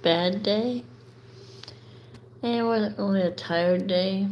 bad day. And it wasn't really a tired day.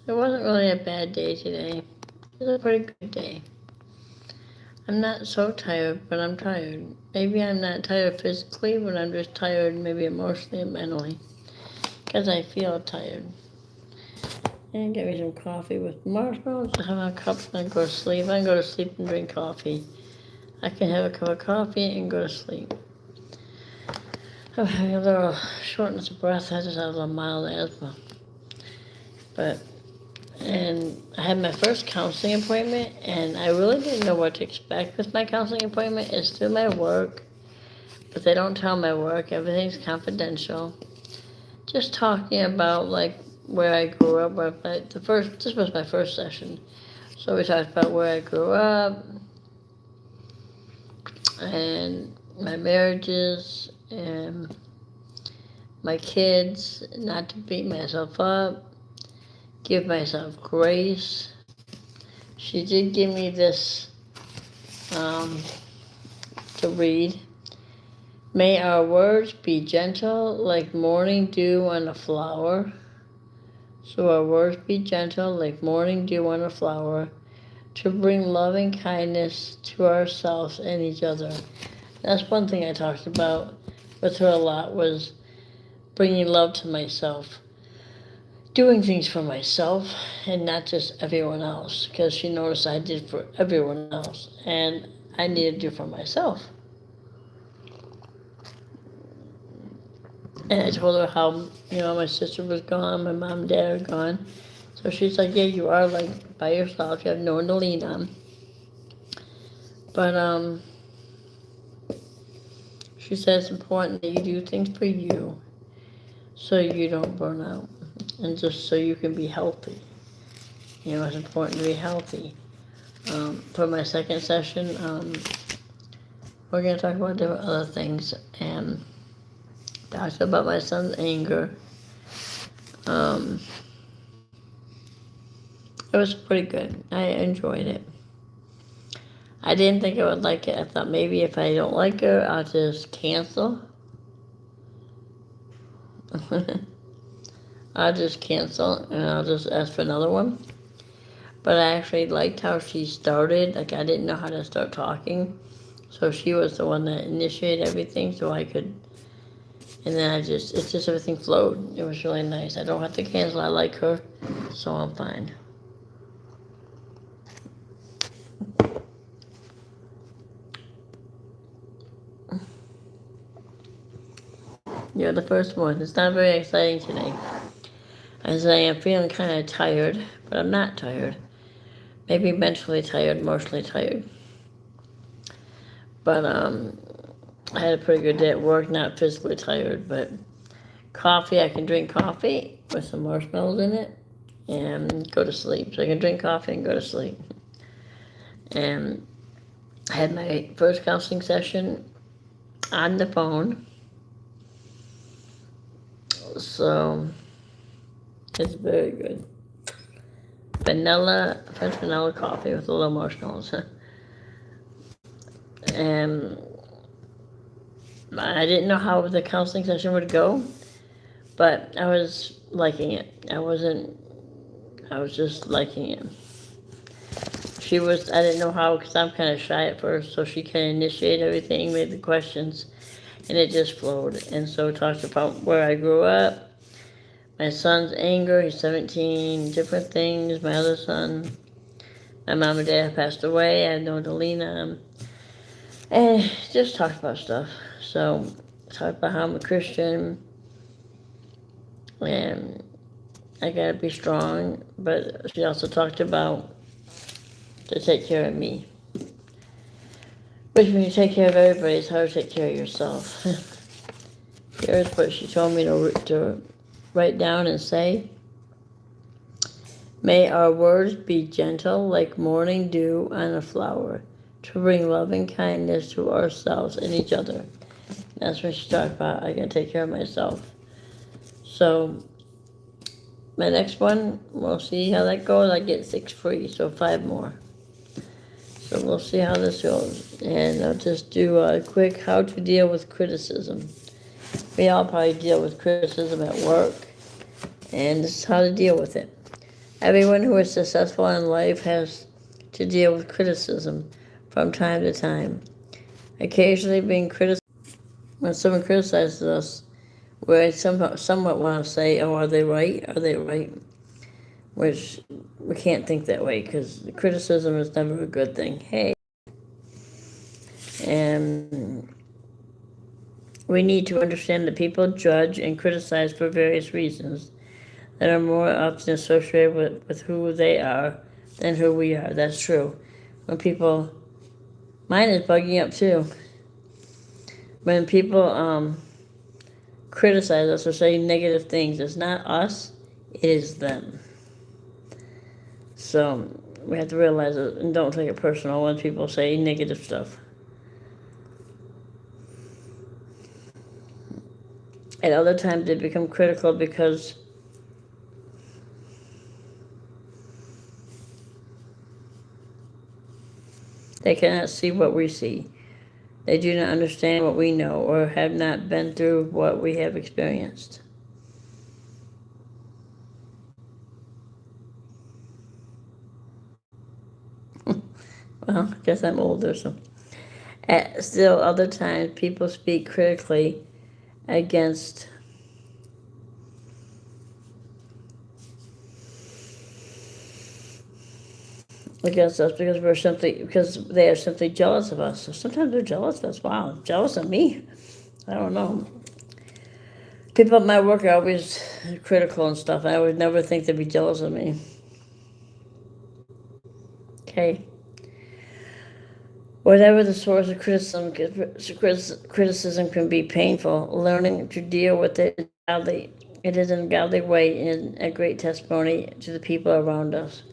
It wasn't really a bad day today. It was a pretty good day. I'm not so tired, but I'm tired. Maybe I'm not tired physically, but I'm just tired maybe emotionally and mentally. Because I feel tired. And get me some coffee with marshmallows, have a cup, and go to sleep. I can go to sleep and drink coffee. I can have a cup of coffee and go to sleep. I'm having a little shortness of breath. I just had a little mild asthma. And I had my first counseling appointment, and I really didn't know what to expect with my counseling appointment. It's through my work, but they don't tell my work. Everything's confidential. Just talking about like where I grew up. This was my first session, so we talked about where I grew up and my marriages and my kids. Not to beat myself up, give myself grace. She did give me this to read. May our words be gentle like morning dew on a flower. So our words be gentle like morning dew on a flower, to bring loving kindness to ourselves and each other. That's one thing I talked about with her a lot, was bringing love to myself. Doing things for myself and not just everyone else, because she noticed I did for everyone else and I needed to do for myself. And I told her how, my sister was gone, my mom and dad are gone. So she's like, yeah, you are like by yourself, you have no one to lean on. But she said it's important that you do things for you so you don't burn out and just so you can be healthy. It's important to be healthy. For my second session, we're going to talk about different other things, and talked about my son's anger. It was pretty good. I enjoyed it. I didn't think I would like it. I thought maybe if I don't like her, I'll just cancel. I'll just cancel and I'll just ask for another one. But I actually liked how she started. Like, I didn't know how to start talking. So she was the one that initiated everything so I could. And then it's just everything flowed. It was really nice. I don't have to cancel. I like her, so I'm fine. You're the first one. It's not very exciting today. I say I'm feeling kind of tired, but I'm not tired. Maybe mentally tired, emotionally tired. But I had a pretty good day at work, not physically tired, but coffee, I can drink coffee with some marshmallows in it and go to sleep. So I can drink coffee and go to sleep. And I had my first counseling session on the phone. So it's very good. French vanilla coffee with a little marshmallows. And I didn't know how the counseling session would go, but I was liking it. I was just liking it. I didn't know how, because I'm kind of shy at first, so she kind of initiated everything, made the questions, and it just flowed. And so talked about where I grew up, my son's anger, he's 17, different things, my other son, my mom and dad passed away, I had no one to lean on, and just talked about stuff. So talked about how I'm a Christian, and I gotta be strong, but she also talked about to take care of me. Which when you take care of everybody, it's hard to take care of yourself. Here's what she told me to write down and say. May our words be gentle like morning dew on a flower, to bring loving kindness to ourselves and each other. That's what she talked about. I gotta take care of myself. So my next one, we'll see how that goes. I get 6 free, so 5 more. So we'll see how this goes. And I'll just do a quick how to deal with criticism. We all probably deal with criticism at work, and this is how to deal with it. Everyone who is successful in life has to deal with criticism from time to time. Occasionally being criticized, when someone criticizes us, we somewhat want to say, oh, are they right? Are they right? Which we can't think that way because criticism is never a good thing. Hey. And we need to understand that people judge and criticize for various reasons that are more often associated with who they are than who we are. That's true. When people, mine is bugging up too. When people criticize us or say negative things, it's not us, it is them. So we have to realize it and don't take it personal when people say negative stuff. At other times they become critical because they cannot see what we see. They do not understand what we know or have not been through what we have experienced. Well, I guess I'm older, so. Still, other times people speak critically against us because they are simply jealous of us. So sometimes they're jealous of us. Wow, jealous of me? I don't know. People at my work are always critical and stuff. I would never think they'd be jealous of me. Okay. Whatever the source of criticism can be painful. Learning to deal with it godly. It is in a godly way and a great testimony to the people around us.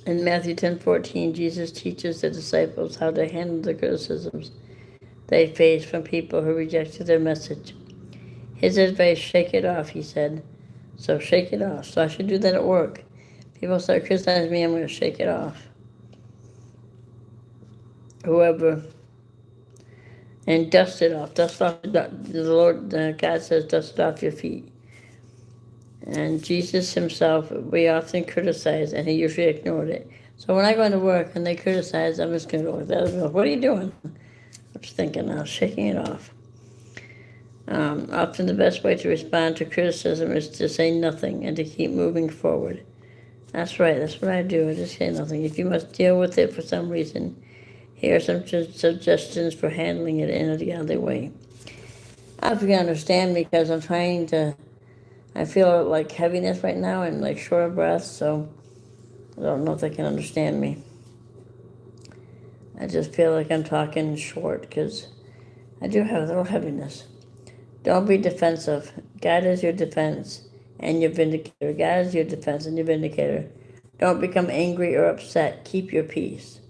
In Matthew 10:14, Jesus teaches the disciples how to handle the criticisms they face from people who rejected their message. His advice, shake it off, he said. So shake it off. So I should do that at work. People start criticizing me, I'm going to shake it off. Whoever, and dust it off. Dust off, the Lord, God says, dust it off your feet. And Jesus himself, we often criticize, and he usually ignored it. So when I go into work and they criticize, I'm just going to go with that. What are you doing? I'm just thinking now, shaking it off. Often the best way to respond to criticism is to say nothing and to keep moving forward. That's right, that's what I do. I just say nothing. If you must deal with it for some reason, here are some suggestions for handling it in a other way. I hope you can understand me because I feel like heaviness right now and like short of breath, so I don't know if they can understand me. I just feel like I'm talking short because I do have a little heaviness. Don't be defensive. God is your defense and your vindicator. God is your defense and your vindicator. Don't become angry or upset. Keep your peace.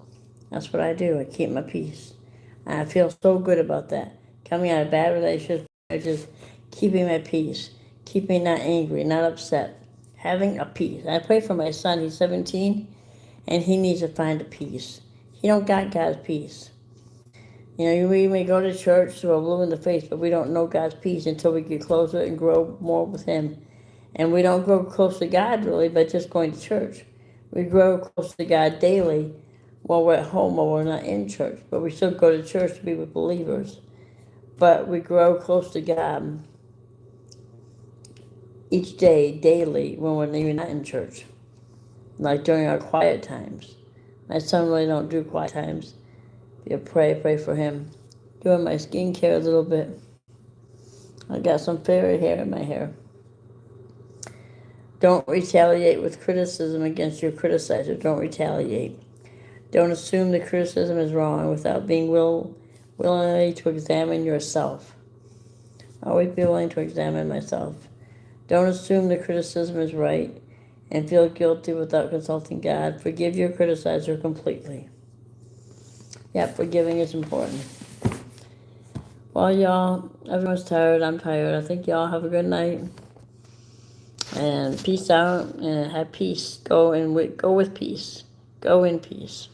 That's what I do. I keep my peace. And I feel so good about that. Coming out of bad relationships, just keeping my peace. Keeping not angry, not upset. Having a peace. I pray for my son. He's 17, and he needs to find a peace. He don't got God's peace. You know, we may go to church to a blue in the face, but we don't know God's peace until we get closer and grow more with him. And we don't grow close to God really by just going to church. We grow close to God daily while we're at home or we're not in church. But we still go to church to be with believers. But we grow close to God each day, daily, when we're even not in church. Like during our quiet times. My son really don't do quiet times. You pray for him. Doing my skincare a little bit. I got some fairy hair in my hair. Don't retaliate with criticism against your criticizer. Don't retaliate. Don't assume the criticism is wrong without being willing to examine yourself. Always be willing to examine myself. Don't assume the criticism is right and feel guilty without consulting God. Forgive your criticizer completely. Yep, forgiving is important. Well, y'all, everyone's tired. I'm tired. I think y'all have a good night. And peace out and have peace. Go with peace. Go in peace.